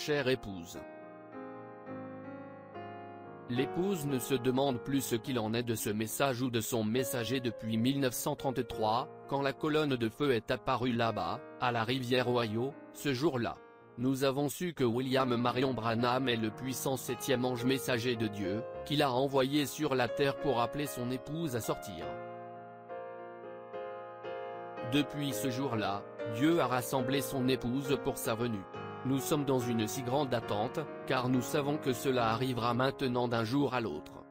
chère épouse. L'épouse ne se demande plus ce qu'il en est de ce message ou de son messager depuis 1933, quand la colonne de feu est apparue là-bas, à la rivière Ohio, ce jour-là. Nous avons su que William Marion Branham est le puissant septième ange messager de Dieu, qu'il a envoyé sur la terre pour appeler son épouse à sortir. Depuis ce jour-là, Dieu a rassemblé son épouse pour sa venue. Nous sommes dans une si grande attente, car nous savons que cela arrivera maintenant d'un jour à l'autre.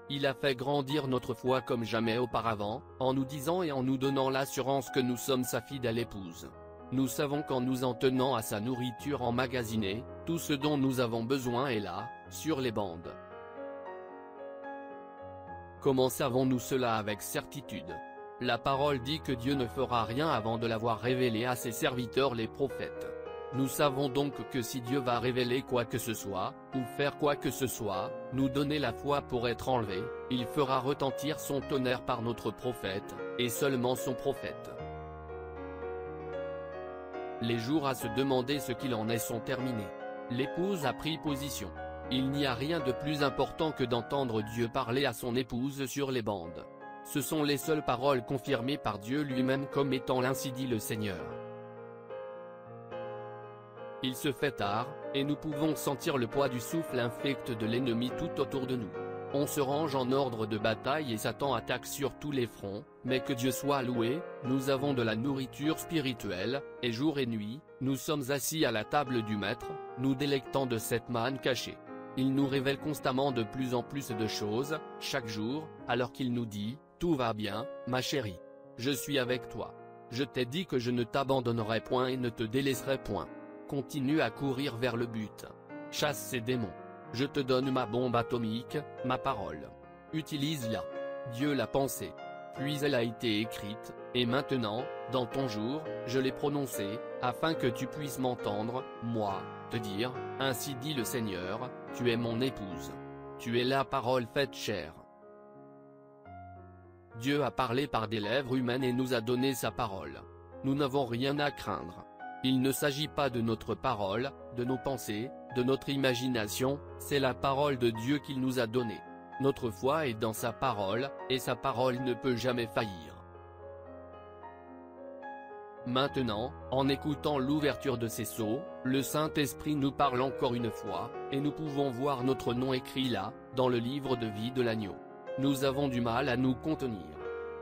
Il a fait grandir notre foi comme jamais auparavant, en nous disant et en nous donnant l'assurance que nous sommes sa fidèle épouse. Nous savons qu'en nous en tenant à sa nourriture emmagasinée, tout ce dont nous avons besoin est là, sur les bandes. Comment savons-nous cela avec certitude? La parole dit que Dieu ne fera rien avant de l'avoir révélé à ses serviteurs les prophètes. Nous savons donc que si Dieu va révéler quoi que ce soit, ou faire quoi que ce soit, nous donner la foi pour être enlevé, il fera retentir son tonnerre par notre prophète, et seulement son prophète. Les jours à se demander ce qu'il en est sont terminés. L'épouse a pris position. Il n'y a rien de plus important que d'entendre Dieu parler à son épouse sur les bandes. Ce sont les seules paroles confirmées par Dieu lui-même comme étant l'ainsi dit le Seigneur. Il se fait tard, et nous pouvons sentir le poids du souffle infect de l'ennemi tout autour de nous. On se range en ordre de bataille et Satan attaque sur tous les fronts, mais que Dieu soit loué, nous avons de la nourriture spirituelle, et jour et nuit, nous sommes assis à la table du Maître, nous délectant de cette manne cachée. Il nous révèle constamment de plus en plus de choses, chaque jour, alors qu'il nous dit: tout va bien, ma chérie. Je suis avec toi. Je t'ai dit que je ne t'abandonnerai point et ne te délaisserai point. Continue à courir vers le but. Chasse ces démons. Je te donne ma bombe atomique, ma parole. Utilise-la. Dieu l'a pensée. Puis elle a été écrite, et maintenant, dans ton jour, je l'ai prononcée, afin que tu puisses m'entendre, moi, te dire: ainsi dit le Seigneur, tu es mon épouse. Tu es la parole faite chair. Dieu a parlé par des lèvres humaines et nous a donné sa parole. Nous n'avons rien à craindre. Il ne s'agit pas de notre parole, de nos pensées, de notre imagination, c'est la parole de Dieu qu'il nous a donnée. Notre foi est dans sa parole, et sa parole ne peut jamais faillir. Maintenant, en écoutant l'ouverture de ces sceaux, le Saint-Esprit nous parle encore une fois, et nous pouvons voir notre nom écrit là, dans le livre de vie de l'agneau. Nous avons du mal à nous contenir.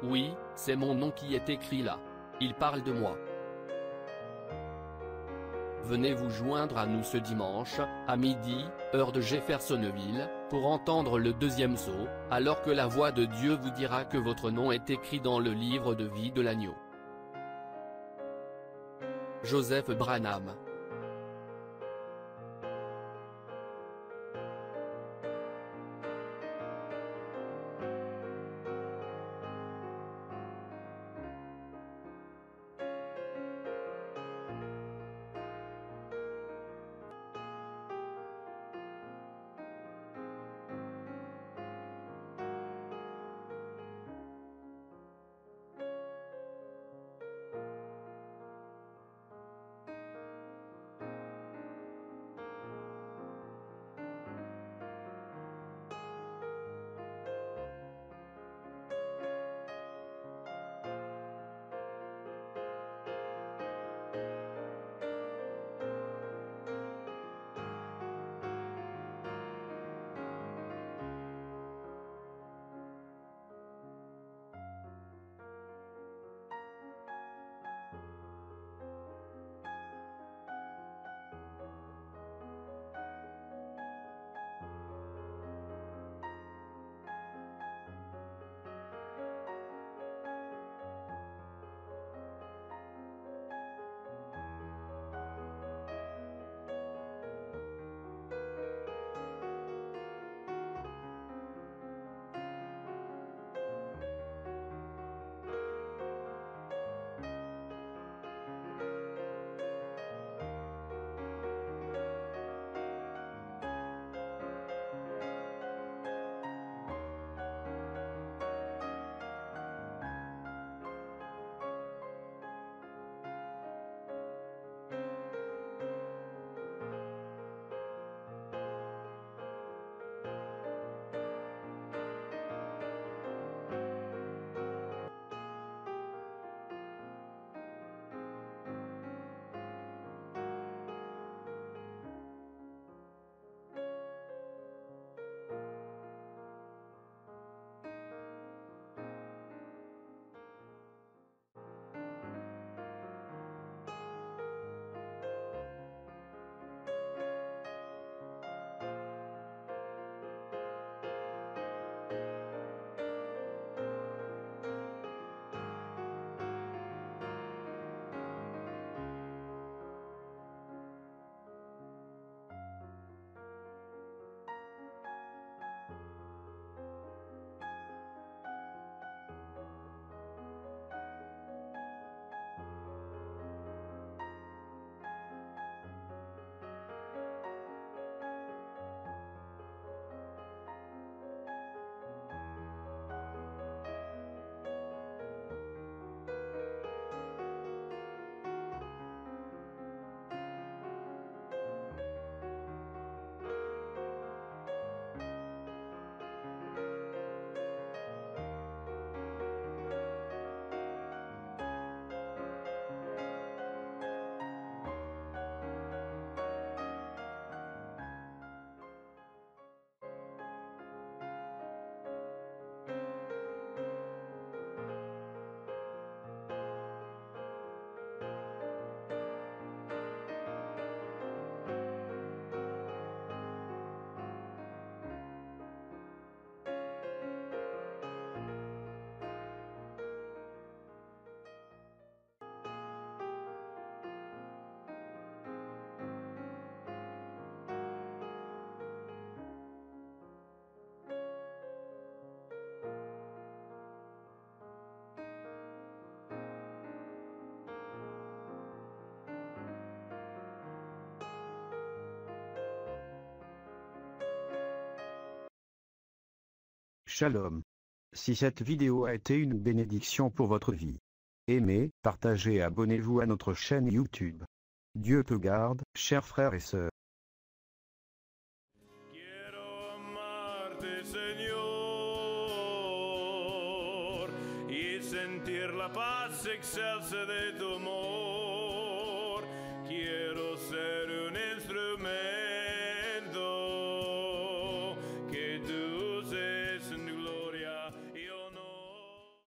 Oui, c'est mon nom qui est écrit là. Il parle de moi. Venez vous joindre à nous ce dimanche, à midi, heure de Jeffersonville, pour entendre le deuxième sceau, alors que la voix de Dieu vous dira que votre nom est écrit dans le livre de vie de l'agneau. Joseph Branham. Shalom. Si cette vidéo a été une bénédiction pour votre vie, aimez, partagez et abonnez-vous à notre chaîne YouTube. Dieu te garde, chers frères et sœurs. Quiero amarte, Señor, y sentir la paz excelsa de tu amor.